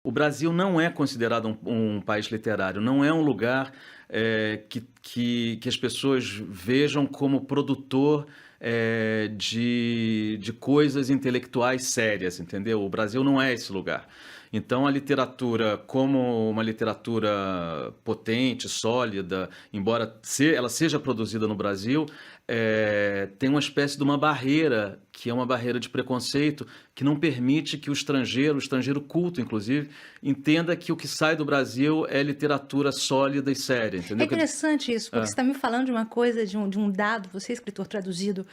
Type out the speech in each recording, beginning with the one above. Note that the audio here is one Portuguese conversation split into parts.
O Brasil não é considerado um país literário, não é um lugar que as pessoas vejam como produtor de coisas intelectuais sérias, entendeu? O Brasil não é esse lugar. Então, a literatura, como uma literatura potente, sólida, embora ela seja produzida no Brasil, tem uma espécie de uma barreira, que é uma barreira de preconceito, que não permite que o estrangeiro culto, inclusive, entenda que o que sai do Brasil é literatura sólida e séria, É entendeu? interessante isso, porque você está me falando de uma coisa, de um dado, você é escritor traduzido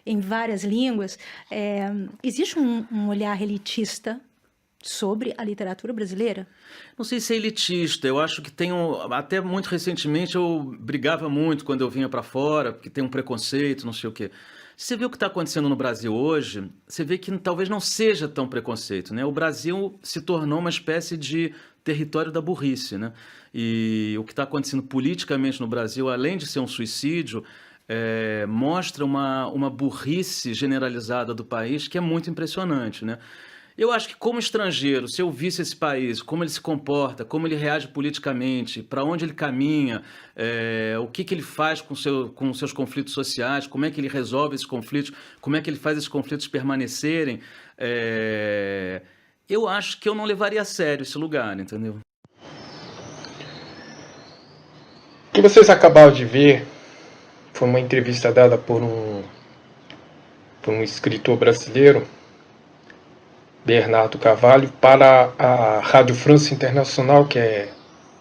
em várias línguas, existe um olhar elitista sobre a literatura brasileira? Não sei se é elitista, eu acho que até muito recentemente eu brigava muito quando eu vinha para fora, porque tem um preconceito, não sei o quê. Você vê o que está acontecendo no Brasil hoje, você vê que talvez não seja tão preconceito, né? O Brasil se tornou uma espécie de território da burrice, né? E o que está acontecendo politicamente no Brasil, além de ser um suicídio, mostra uma burrice generalizada do país que é muito impressionante, né? Eu acho que, como estrangeiro, se eu visse esse país, como ele se comporta, como ele reage politicamente, para onde ele caminha, o que ele faz com seus conflitos sociais, como é que ele resolve esses conflitos, como é que ele faz esses conflitos permanecerem, eu acho que eu não levaria a sério esse lugar, entendeu? O que vocês acabaram de ver foi uma entrevista dada por um escritor brasileiro, Bernardo Carvalho, para a Rádio France Internacional, que é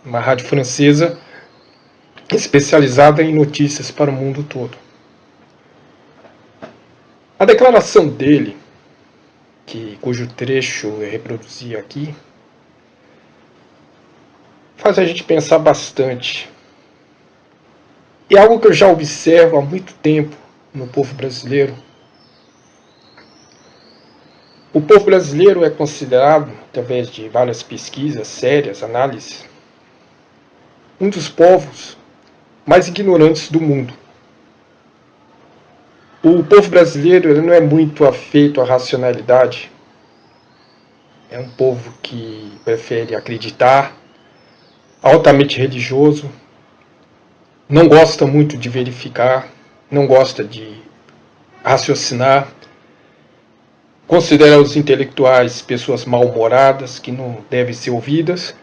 uma rádio francesa especializada em notícias para o mundo todo. A declaração dele, cujo trecho eu reproduzi aqui, faz a gente pensar bastante. E é algo que eu já observo há muito tempo no povo brasileiro. O povo brasileiro é considerado, através de várias pesquisas sérias, análises, um dos povos mais ignorantes do mundo. O povo brasileiro ele não é muito afeito à racionalidade. É um povo que prefere acreditar, altamente religioso, não gosta muito de verificar, não gosta de raciocinar, considera os intelectuais pessoas mal-humoradas que não devem ser ouvidas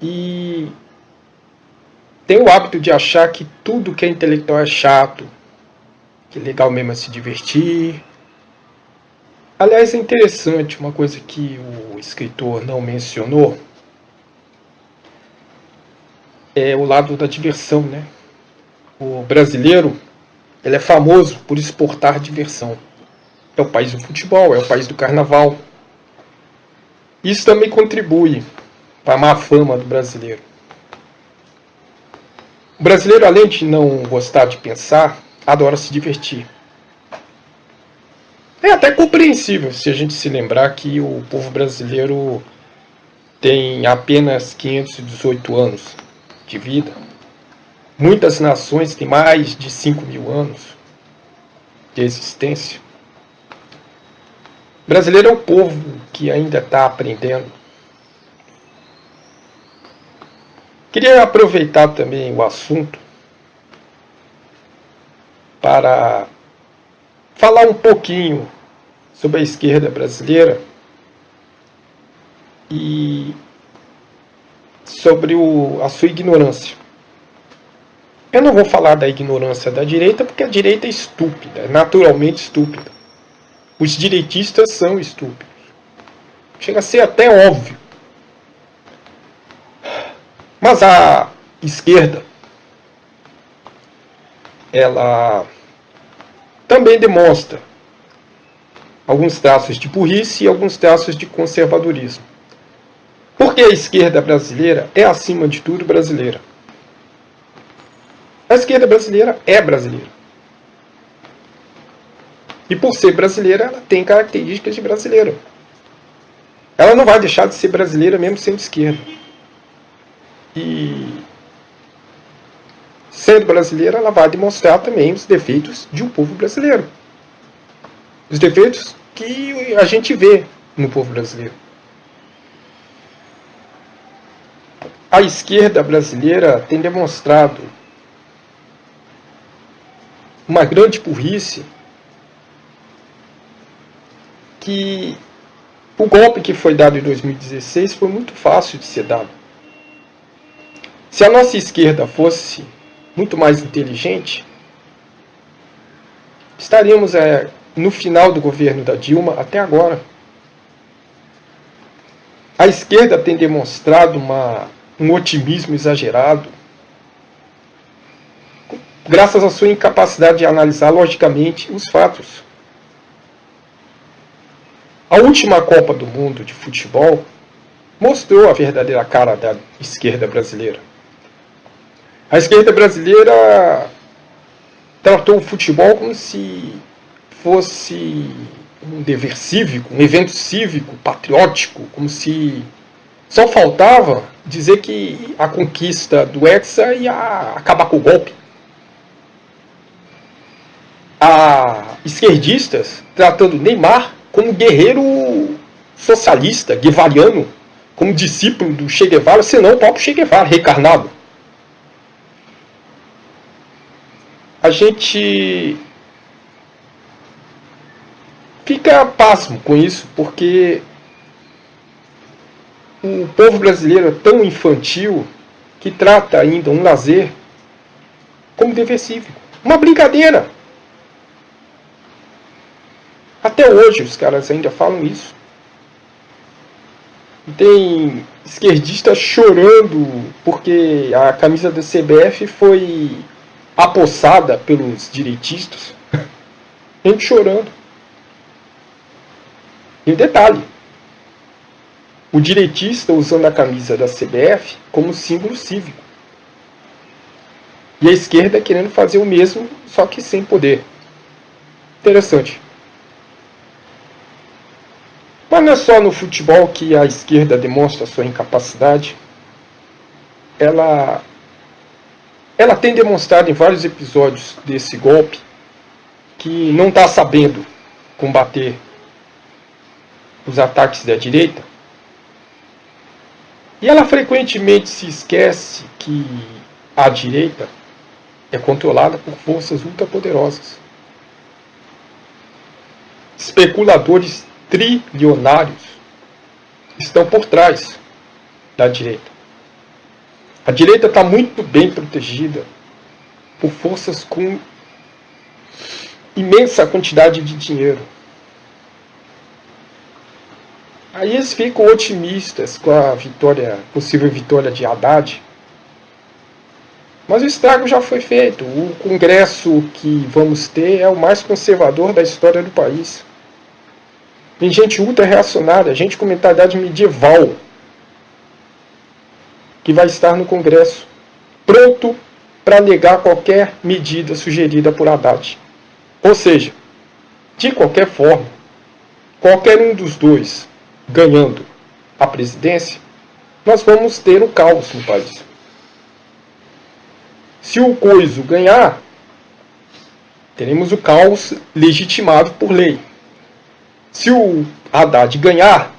e tem o hábito de achar que tudo que é intelectual é chato, que legal mesmo é se divertir. Aliás, é interessante, uma coisa que o escritor não mencionou é o lado da diversão, né? O brasileiro ele é famoso por exportar diversão. É o país do futebol, é o país do carnaval. Isso também contribui para a má fama do brasileiro. O brasileiro, além de não gostar de pensar, adora se divertir. É até compreensível se a gente se lembrar que o povo brasileiro tem apenas 518 anos de vida. Muitas nações têm mais de 5.000 anos de existência. O brasileiro é um povo que ainda está aprendendo. Queria aproveitar também o assunto para falar um pouquinho sobre a esquerda brasileira e sobre a sua ignorância. Eu não vou falar da ignorância da direita, porque a direita é estúpida, é naturalmente estúpida. Os direitistas são estúpidos. Chega a ser até óbvio. Mas a esquerda, ela também demonstra alguns traços de burrice e alguns traços de conservadorismo. Porque a esquerda brasileira é, acima de tudo, brasileira. A esquerda brasileira é brasileira. E por ser brasileira, ela tem características de brasileira. Ela não vai deixar de ser brasileira mesmo sendo esquerda. E sendo brasileira, ela vai demonstrar também os defeitos de um povo brasileiro. Os defeitos que a gente vê no povo brasileiro. a esquerda brasileira tem demonstrado uma grande burrice, que o golpe que foi dado em 2016 foi muito fácil de ser dado. Se a nossa esquerda fosse muito mais inteligente, estaríamos no final do governo da Dilma até agora. A esquerda tem demonstrado um otimismo exagerado, graças à sua incapacidade de analisar logicamente os fatos. A última Copa do Mundo de futebol mostrou a verdadeira cara da esquerda brasileira. A esquerda brasileira tratou o futebol como se fosse um dever cívico, um evento cívico, patriótico, como se só faltava dizer que a conquista do Hexa ia acabar com o golpe. Esquerdistas tratando Neymar como guerreiro socialista, guevariano, como discípulo do Che Guevara, senão o próprio Che Guevara, reencarnado. A gente fica pasmo com isso, porque o povo brasileiro é tão infantil que trata ainda um lazer como dever cívico. Uma brincadeira. Até hoje os caras ainda falam isso. Tem esquerdistas chorando porque a camisa da CBF foi apossada pelos direitistas. Gente chorando. E um detalhe. O direitista usando a camisa da CBF como símbolo cívico. E a esquerda querendo fazer o mesmo, só que sem poder. Interessante. Mas não é só no futebol que a esquerda demonstra sua incapacidade. Ela tem demonstrado em vários episódios desse golpe que não está sabendo combater os ataques da direita. E ela frequentemente se esquece que a direita é controlada por forças ultrapoderosas. Especuladores trilionários estão por trás da direita. A direita está muito bem protegida por forças com imensa quantidade de dinheiro. Aí eles ficam otimistas com a possível vitória de Haddad. Mas o estrago já foi feito. O Congresso que vamos ter é o mais conservador da história do país. Tem gente ultra-reacionária, gente com mentalidade medieval, que vai estar no Congresso, pronto para negar qualquer medida sugerida por Haddad. Ou seja, de qualquer forma, qualquer um dos dois ganhando a presidência, nós vamos ter um caos no país. Se o Coiso ganhar, teremos o caos legitimado por lei. Se o Haddad ganhar,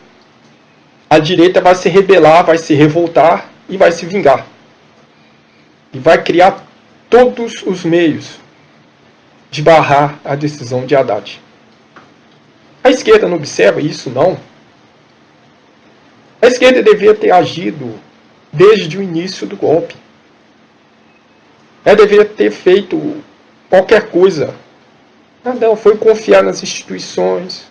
a direita vai se rebelar, vai se revoltar e vai se vingar. E vai criar todos os meios de barrar a decisão de Haddad. A esquerda não observa isso, não. A esquerda devia ter agido desde o início do golpe. Ela deveria ter feito qualquer coisa. Não, foi confiar nas instituições.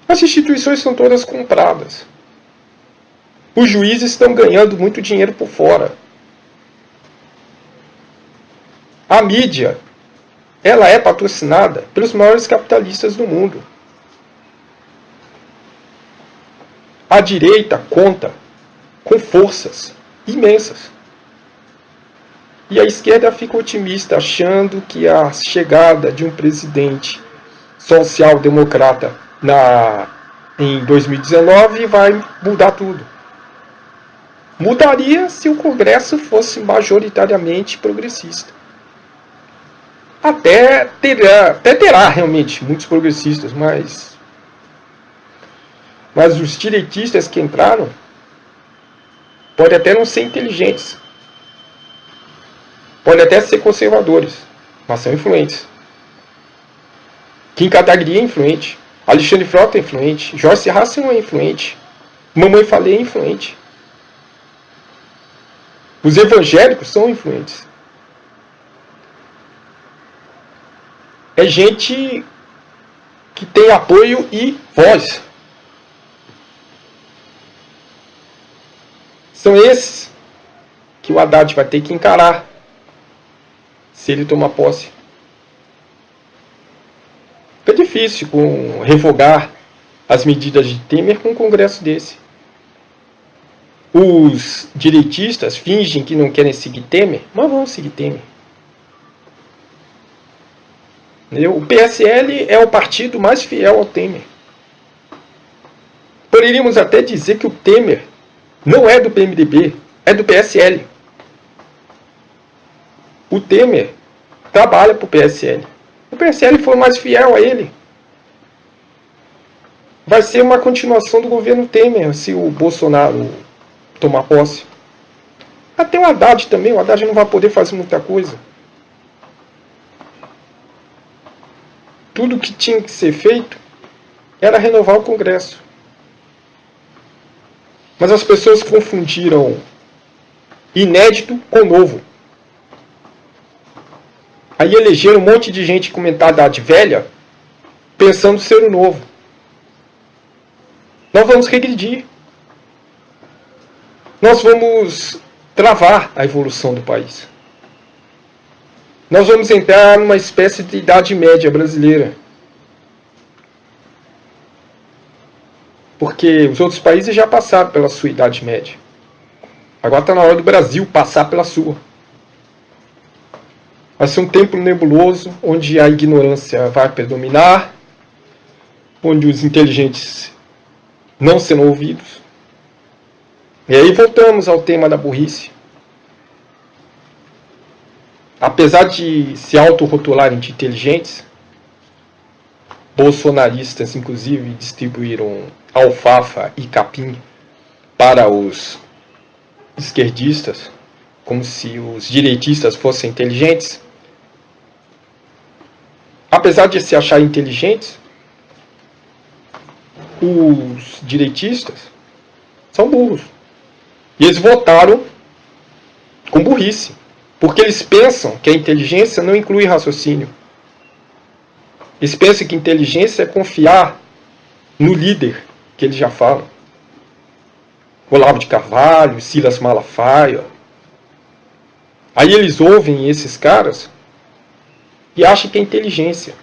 As instituições são todas compradas. Os juízes estão ganhando muito dinheiro por fora. A mídia, ela é patrocinada pelos maiores capitalistas do mundo. A direita conta com forças imensas. E a esquerda fica otimista, achando que a chegada de um presidente social-democrata em 2019 vai mudar tudo. Mudaria se o Congresso fosse majoritariamente progressista. Até terá realmente muitos progressistas, mas os direitistas que entraram Pode até não ser inteligentes. Pode até ser conservadores. Mas são influentes. Kim Kataguiri é influente. Alexandre Frota é influente. Joyce Hasselman é influente. Mamãe Falei é influente. Os evangélicos são influentes. É gente que tem apoio e voz. São esses que o Haddad vai ter que encarar se ele tomar posse. É difícil revogar as medidas de Temer com um congresso desse. Os direitistas fingem que não querem seguir Temer, mas vão seguir Temer. O PSL é o partido mais fiel ao Temer. Poderíamos até dizer que o Temer não é do PMDB, é do PSL. O Temer trabalha para o PSL. O PSL foi mais fiel a ele. Vai ser uma continuação do governo Temer se o Bolsonaro tomar posse. Até o Haddad também. O Haddad não vai poder fazer muita coisa. Tudo que tinha que ser feito era renovar o Congresso. Mas as pessoas confundiram inédito com novo. Aí elegeram um monte de gente com mentalidade velha, pensando ser o novo. Nós vamos regredir. Nós vamos travar a evolução do país. Nós vamos entrar numa espécie de idade média brasileira. Porque os outros países já passaram pela sua idade média. Agora está na hora do Brasil passar pela sua. Vai ser um tempo nebuloso, onde a ignorância vai predominar, onde os inteligentes não serão ouvidos. E aí voltamos ao tema da burrice. Apesar de se autorrotularem de inteligentes, bolsonaristas inclusive distribuíram alfafa e capim para os esquerdistas, como se os direitistas fossem inteligentes. Apesar de se achar inteligentes, os direitistas são burros. E eles votaram com burrice. Porque eles pensam que a inteligência não inclui raciocínio. Eles pensam que inteligência é confiar no líder, que eles já falam. Olavo de Carvalho, Silas Malafaia. Aí eles ouvem esses caras e acham que é inteligência.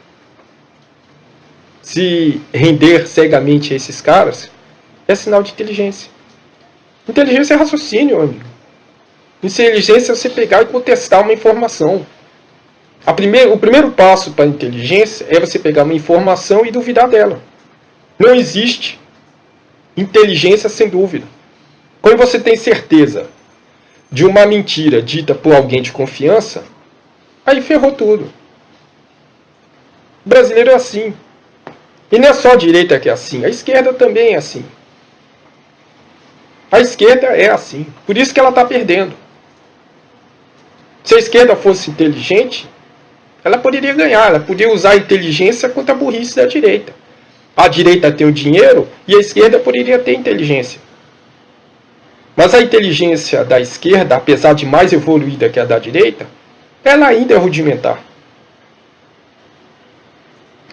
Se render cegamente a esses caras é sinal de inteligência. Inteligência é raciocínio, amigo. Inteligência é você pegar e contestar uma informação. O primeiro passo para a inteligência é você pegar uma informação e duvidar dela. Não existe inteligência sem dúvida. Quando você tem certeza de uma mentira dita por alguém de confiança, aí ferrou tudo. O brasileiro é assim. E não é só a direita que é assim, a esquerda também é assim. A esquerda é assim. Por isso que ela está perdendo. Se a esquerda fosse inteligente, ela poderia ganhar. Ela poderia usar a inteligência contra a burrice da direita. A direita tem o dinheiro e a esquerda poderia ter inteligência. Mas a inteligência da esquerda, apesar de mais evoluída que a da direita, ela ainda é rudimentar.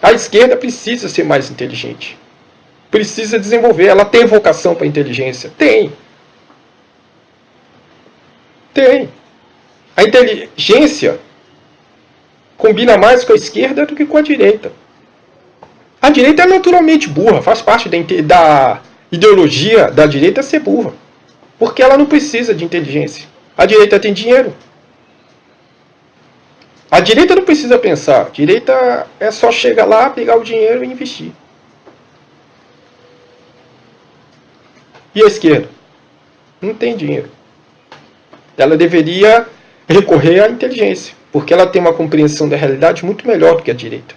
A esquerda precisa ser mais inteligente. Precisa desenvolver. Ela tem vocação para a inteligência? Tem. Tem. A inteligência combina mais com a esquerda do que com a direita. A direita é naturalmente burra, faz parte da ideologia da direita ser burra. Porque ela não precisa de inteligência. A direita tem dinheiro. A direita não precisa pensar. A direita é só chegar lá, pegar o dinheiro e investir. E a esquerda? Não tem dinheiro. Ela deveria recorrer à inteligência, porque ela tem uma compreensão da realidade muito melhor do que a direita.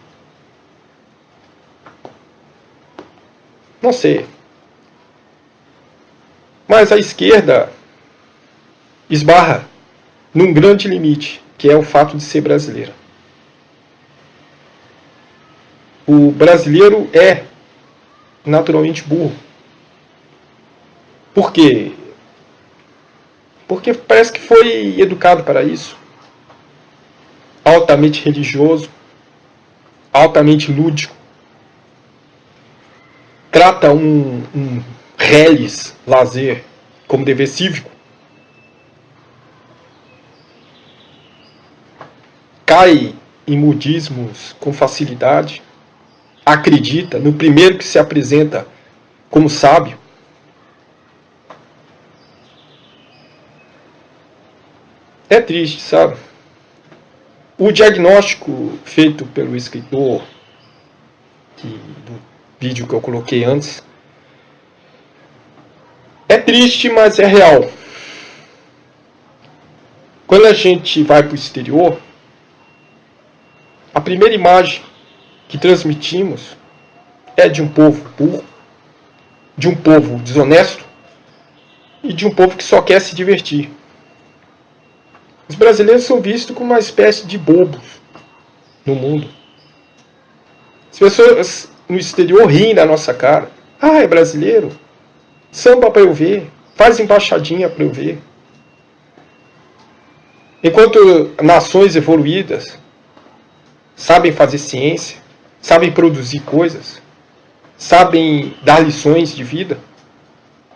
Não sei. Mas a esquerda esbarra num grande limite, que é o fato de ser brasileiro. O brasileiro é naturalmente burro. Por quê? Porque parece que foi educado para isso. Altamente religioso, altamente lúdico. Trata um reles, lazer, como dever cívico. Cai em modismos com facilidade. Acredita no primeiro que se apresenta como sábio. É triste, sabe? O diagnóstico feito pelo escritor, do vídeo que eu coloquei antes, é triste, mas é real. Quando a gente vai para o exterior, a primeira imagem que transmitimos é de um povo burro, de um povo desonesto e de um povo que só quer se divertir. Os brasileiros são vistos como uma espécie de bobos no mundo. As pessoas no exterior riem da nossa cara. Ah, é brasileiro? Samba para eu ver. Faz embaixadinha para eu ver. Enquanto nações evoluídas sabem fazer ciência, sabem produzir coisas, sabem dar lições de vida,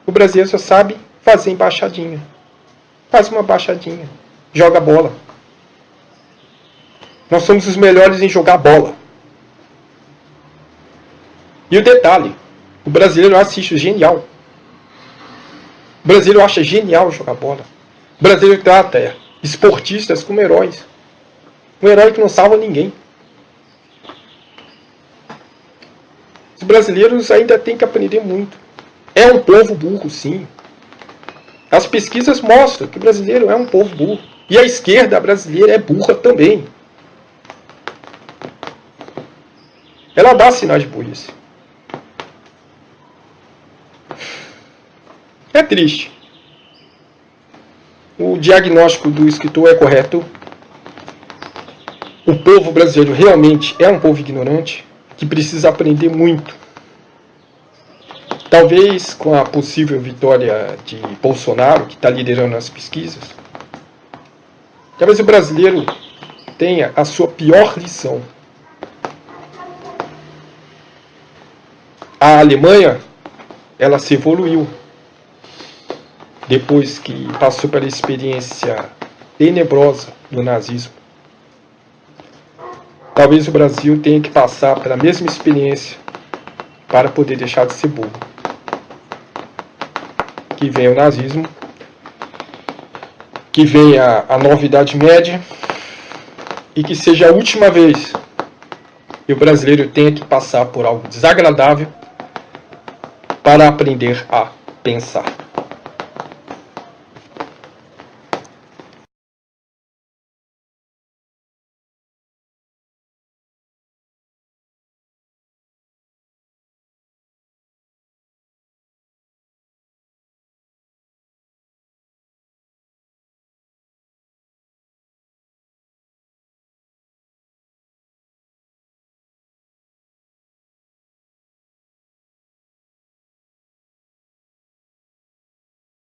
o brasileiro só sabe fazer embaixadinha. Faz uma embaixadinha. Joga bola. Nós somos os melhores em jogar bola. E o detalhe, o brasileiro acha isso genial. O brasileiro acha genial jogar bola. O brasileiro trata esportistas como heróis. Um herói que não salva ninguém. Os brasileiros ainda têm que aprender muito. É um povo burro, sim. As pesquisas mostram que o brasileiro é um povo burro. E a esquerda brasileira é burra também. Ela dá sinais de burrice. É triste. O diagnóstico do escritor é correto. O povo brasileiro realmente é um povo ignorante, que precisa aprender muito. Talvez com a possível vitória de Bolsonaro, que está liderando as pesquisas, talvez o brasileiro tenha a sua pior lição. A Alemanha, ela se evoluiu depois que passou pela experiência tenebrosa do nazismo. Talvez o Brasil tenha que passar pela mesma experiência para poder deixar de ser burro. Que venha o nazismo, que venha a nova Idade Média e que seja a última vez que o brasileiro tenha que passar por algo desagradável para aprender a pensar.